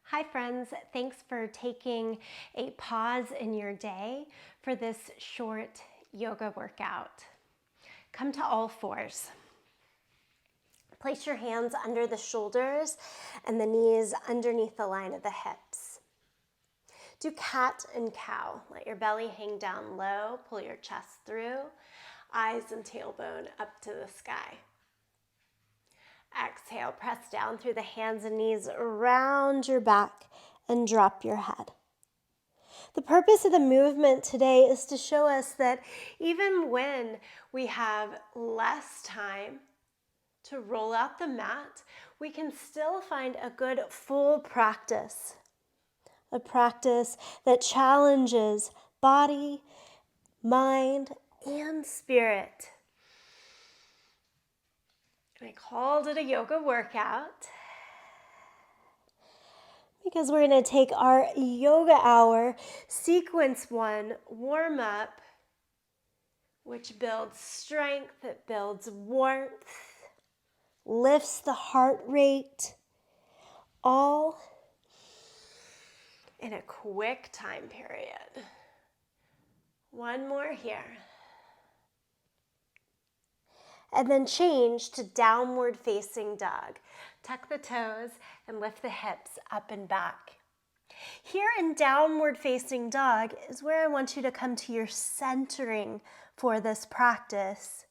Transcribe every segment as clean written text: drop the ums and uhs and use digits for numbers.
Hi friends, thanks for taking a pause in your day for this short yoga workout. Come to all fours. Place your hands under the shoulders and the knees underneath the line of the hips. Do cat and cow. Let your belly hang down low, pull your chest through, eyes and tailbone up to the sky. Exhale, press down through the hands and knees around your back and drop your head. The purpose of the movement today is to show us that even when we have less time to roll out the mat, we can still find a good full practice. A practice that challenges body, mind, and spirit. I called it a yoga workout because we're going to take our yoga hour, sequence 1, warm up, which builds strength, it builds warmth, lifts the heart rate, all in a quick time period. One more here. And then change to downward facing dog. Tuck the toes and lift the hips up and back. Here in downward facing dog is where I want you to come to your centering for this practice.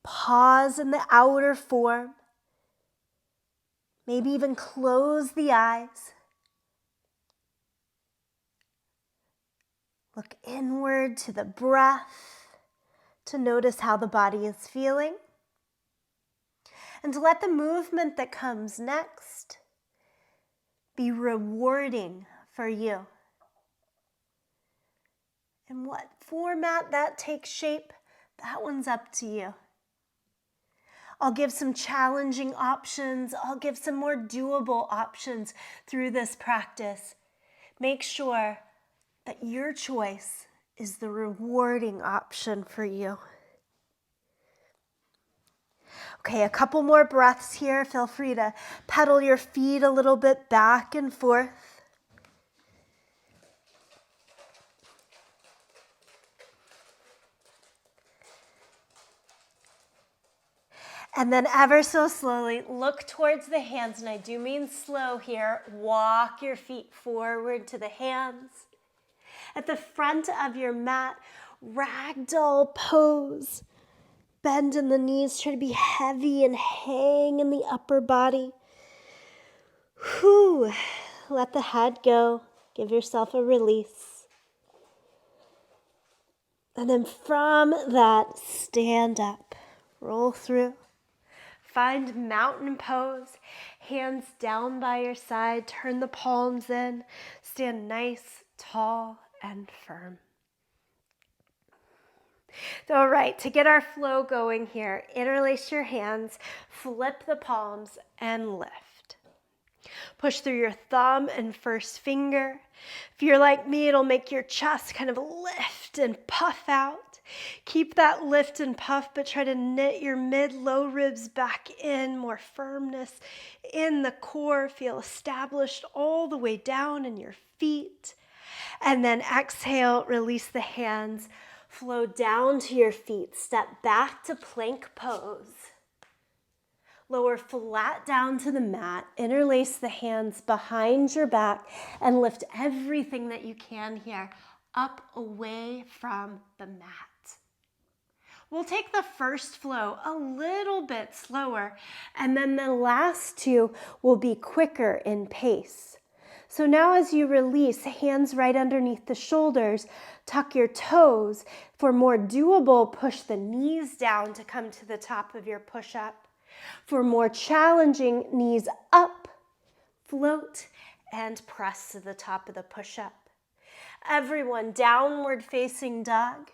Pause in the outer form. Maybe even close the eyes. Look inward to the breath to notice how the body is feeling. And to let the movement that comes next be rewarding for you. And what format that takes shape, that one's up to you. I'll give some challenging options. I'll give some more doable options through this practice. Make sure that your choice is the rewarding option for you. Okay, a couple more breaths here. Feel free to pedal your feet a little bit back and forth. And then ever so slowly, look towards the hands, and I do mean slow here. Walk your feet forward to the hands. At the front of your mat, ragdoll pose. Bend in the knees, try to be heavy and hang in the upper body. Whew. Let the head go. Give yourself a release. And then from that, stand up. Roll through. Find mountain pose, hands down by your side, turn the palms in, stand nice, tall, and firm. All right, to get our flow going here, interlace your hands, flip the palms, and lift. Push through your thumb and first finger. If you're like me, it'll make your chest kind of lift and puff out. Keep that lift and puff, but try to knit your mid-low ribs back in, more firmness in the core. Feel established all the way down in your feet. And then exhale, release the hands, flow down to your feet, step back to plank pose. Lower flat down to the mat, interlace the hands behind your back, and lift everything that you can here up away from the mat. We'll take the first flow a little bit slower, and then the last two will be quicker in pace. So now as you release, hands right underneath the shoulders, tuck your toes. For more doable, push the knees down to come to the top of your push-up. For more challenging, knees up, float, and press to the top of the push-up. Everyone, downward facing dog.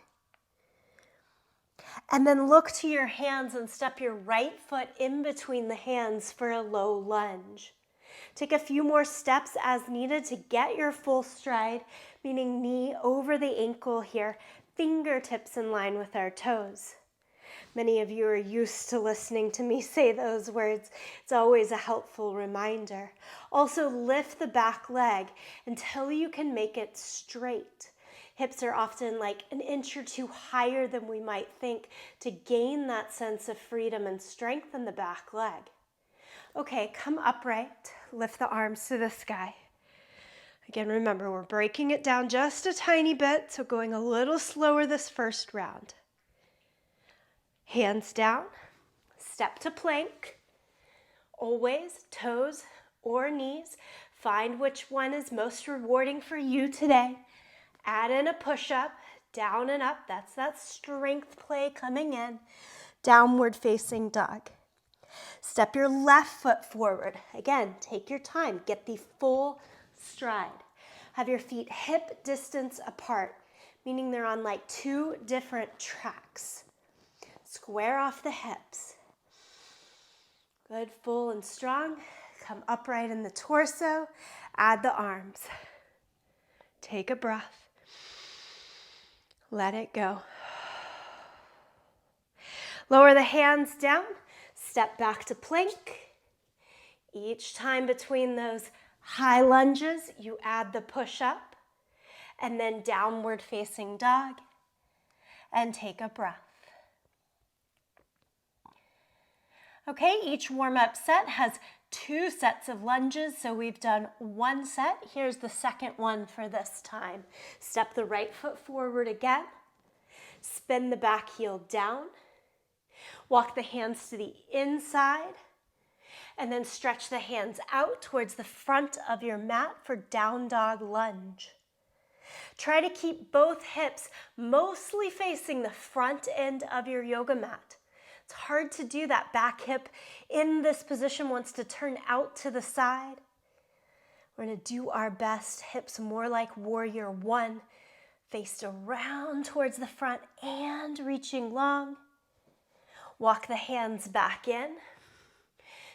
And then look to your hands and step your right foot in between the hands for a low lunge. Take a few more steps as needed to get your full stride, meaning knee over the ankle here, fingertips in line with our toes. Many of you are used to listening to me say those words. It's always a helpful reminder. Also, lift the back leg until you can make it straight. Hips are often like an inch or two higher than we might think to gain that sense of freedom and strength in the back leg. Okay, come upright, lift the arms to the sky. Again, remember, we're breaking it down just a tiny bit, so going a little slower this first round. Hands down, step to plank. Always toes or knees. Find which one is most rewarding for you today. Add in a push-up, down and up. That's that strength play coming in. Downward facing dog. Step your left foot forward. Again, take your time. Get the full stride. Have your feet hip distance apart, meaning they're on like two different tracks. Square off the hips. Good, full and strong. Come upright in the torso. Add the arms. Take a breath. Let it go. Lower the hands down. Step back to plank. Each time between those high lunges, you add the push-up, and then downward facing dog, and take a breath. Okay, each warm-up set has 2 sets of lunges, so we've done 1 set. Here's the second one for this time. Step the right foot forward again. Spin the back heel down. Walk the hands to the inside. And then stretch the hands out towards the front of your mat for down dog lunge. Try to keep both hips mostly facing the front end of your yoga mat. It's hard to do that. Back hip in this position wants to turn out to the side. We're going to do our best. Hips more like warrior 1, faced around towards the front and reaching long. Walk the hands back in.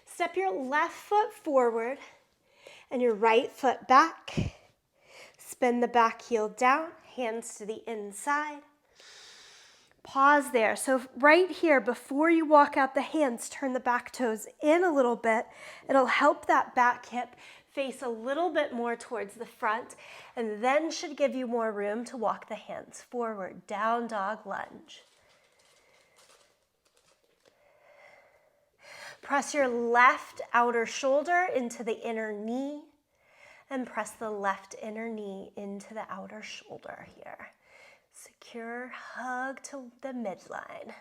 Step your left foot forward and your right foot back. Spin the back heel down, hands to the inside. Pause there. So right here, before you walk out the hands, turn the back toes in a little bit. It'll help that back hip face a little bit more towards the front, and then should give you more room to walk the hands forward. Down dog lunge. Press your left outer shoulder into the inner knee and press the left inner knee into the outer shoulder here. Secure hug to the midline.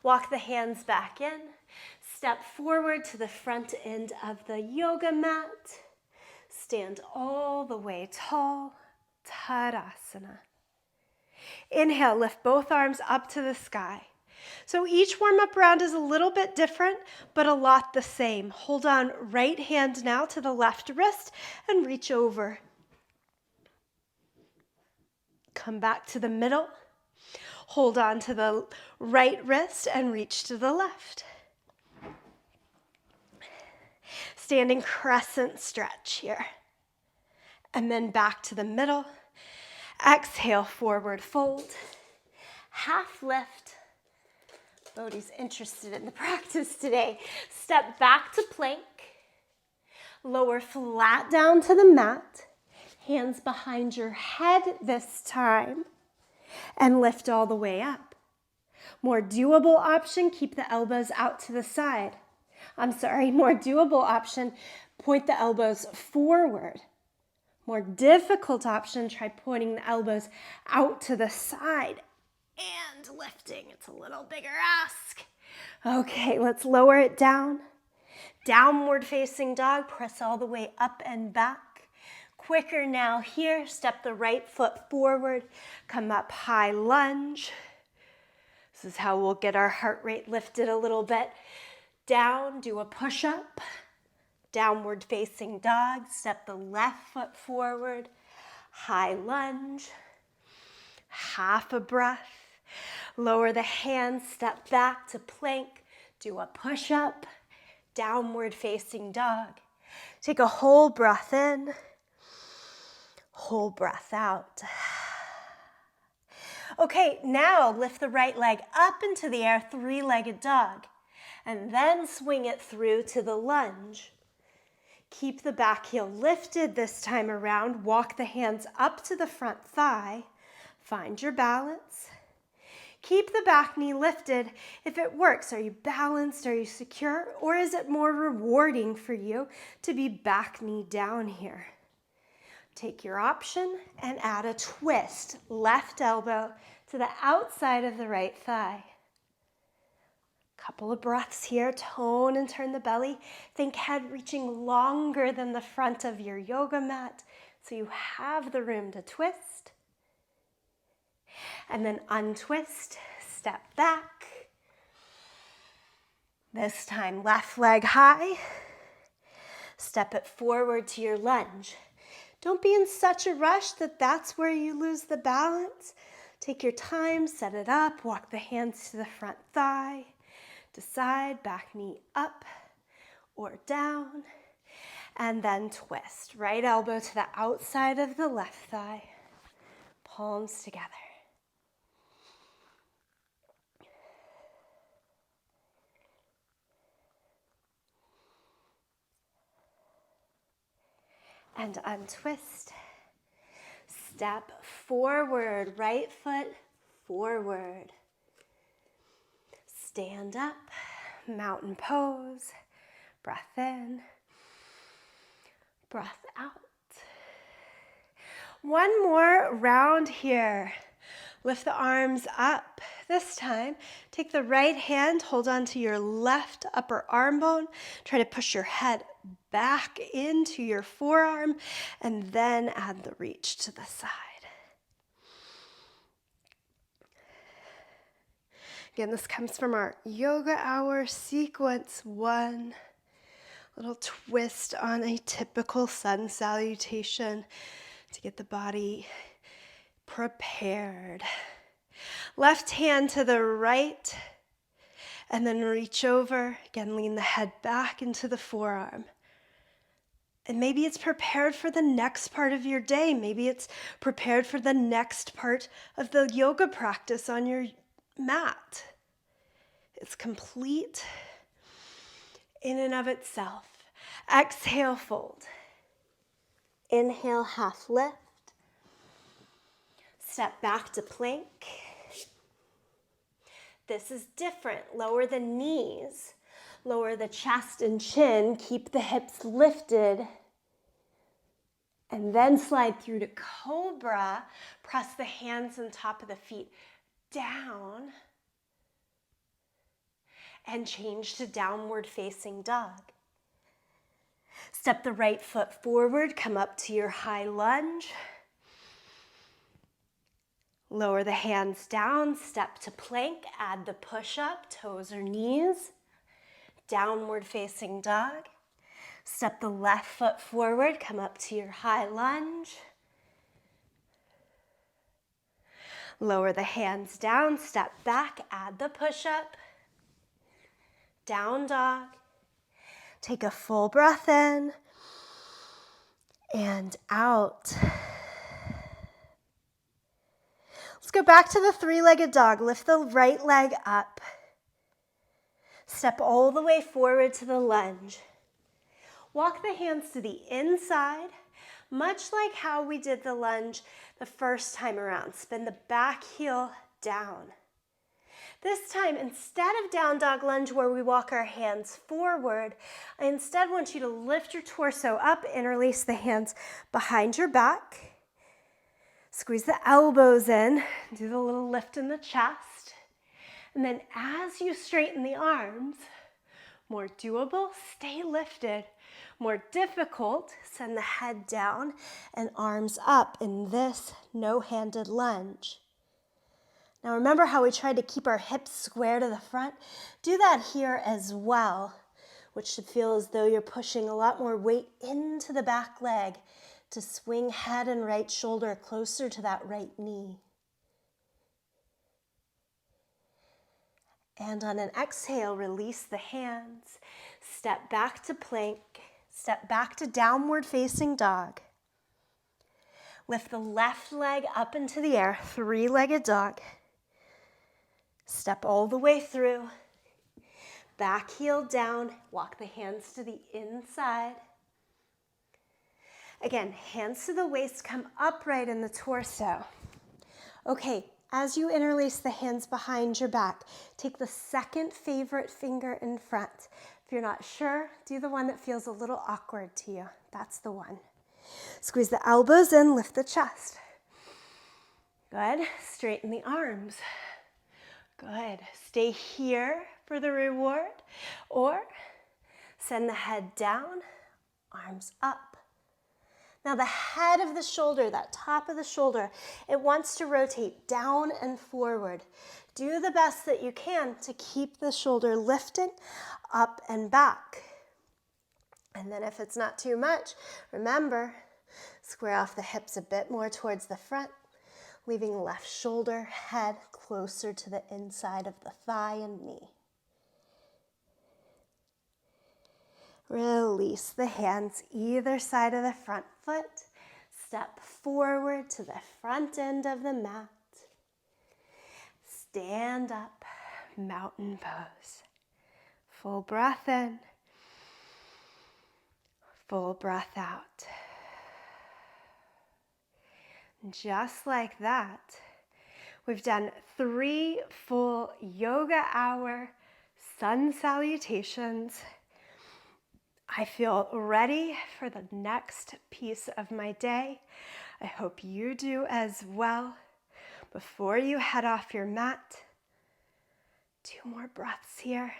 Walk the hands back in. Step forward to the front end of the yoga mat. Stand all the way tall. Tadasana. Inhale, lift both arms up to the sky. So each warm-up round is a little bit different, but a lot the same. Hold on, right hand now to the left wrist and reach over. Come back to the middle. Hold on to the right wrist and reach to the left. Standing crescent stretch here. And then back to the middle. Exhale, forward fold. Half lift. Bodhi's interested in the practice today. Step back to plank. Lower flat down to the mat. Hands behind your head this time. And lift all the way up. More doable option, keep the elbows out to the side. More doable option, point the elbows forward. More difficult option, try pointing the elbows out to the side and lifting. It's a little bigger ask. Okay, let's lower it down. Downward facing dog, press all the way up and back. Quicker now here, step the right foot forward, come up high lunge. This is how we'll get our heart rate lifted a little bit. Down, do a push-up. Downward facing dog, step the left foot forward, high lunge. Half a breath. Lower the hands, step back to plank, do a push-up, downward facing dog. Take a whole breath in, whole breath out. Okay, now lift the right leg up into the air, three-legged dog, and then swing it through to the lunge. Keep the back heel lifted this time around. Walk the hands up to the front thigh. Find your balance. Keep the back knee lifted. If it works, are you balanced? Are you secure? Or is it more rewarding for you to be back knee down here? Take your option and add a twist. Left elbow to the outside of the right thigh. Couple of breaths here. Tone and turn the belly. Think head reaching longer than the front of your yoga mat so you have the room to twist. And then untwist, step back. This time left leg high. Step it forward to your lunge. Don't be in such a rush that that's where you lose the balance. Take your time, set it up, walk the hands to the front thigh. Decide, back knee up or down, and then twist. Right elbow to the outside of the left thigh, palms together. And untwist. Step forward, right foot forward. Stand up, mountain pose, breath in, breath out. One more round here. Lift the arms up. This time, take the right hand, hold on to your left upper arm bone. Try to push your head back into your forearm and then add the reach to the side. Again, this comes from our yoga hour sequence 1. Little twist on a typical sun salutation to get the body prepared. Left hand to the right, and then reach over. Again, lean the head back into the forearm. And maybe it's prepared for the next part of your day. Maybe it's prepared for the next part of the yoga practice on your mat. It's complete in and of itself. Exhale, fold. Inhale, half lift. Step back to plank. This is different. Lower the knees. Lower the chest and chin. Keep the hips lifted. And then slide through to cobra. Press the hands on top of the feet down. And change to downward facing dog. Step the right foot forward. Come up to your high lunge. Lower the hands down, step to plank, add the push-up, toes or knees, downward facing dog. Step the left foot forward, come up to your high lunge. Lower the hands down, step back, add the push-up, down dog. Take a full breath in and out. Let's go back to the three-legged dog. Lift the right leg up. Step all the way forward to the lunge. Walk the hands to the inside, much like how we did the lunge the first time around. Spin the back heel down. This time, instead of down dog lunge where we walk our hands forward, I instead want you to lift your torso up, interlace the hands behind your back. Squeeze the elbows in, do the little lift in the chest. And then as you straighten the arms, more doable, stay lifted. More difficult, send the head down and arms up in this no-handed lunge. Now remember how we tried to keep our hips square to the front? Do that here as well, which should feel as though you're pushing a lot more weight into the back leg to swing head and right shoulder closer to that right knee. And on an exhale, release the hands. Step back to plank. Step back to downward facing dog. Lift the left leg up into the air, three-legged dog. Step all the way through. Back heel down, walk the hands to the inside. Again, hands to the waist, come upright in the torso. Okay, as you interlace the hands behind your back, take the second favorite finger in front. If you're not sure, do the one that feels a little awkward to you. That's the one. Squeeze the elbows in, lift the chest. Good, straighten the arms. Good, stay here for the reward, or send the head down, arms up. Now the head of the shoulder, that top of the shoulder, it wants to rotate down and forward. Do the best that you can to keep the shoulder lifting up and back. And then if it's not too much, remember, square off the hips a bit more towards the front, leaving left shoulder, head closer to the inside of the thigh and knee. Release the hands either side of the front foot. Step forward to the front end of the mat. Stand up, mountain pose. Full breath in, full breath out. Just like that, we've done 3 full yoga hour sun salutations. I feel ready for the next piece of my day. I hope you do as well. Before you head off your mat, 2 more breaths here,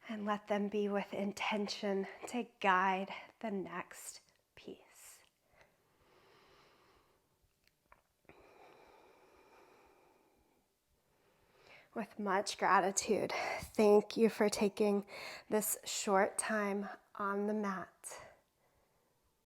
and let them be with intention to guide the next piece. With much gratitude, thank you for taking this short time on the mat.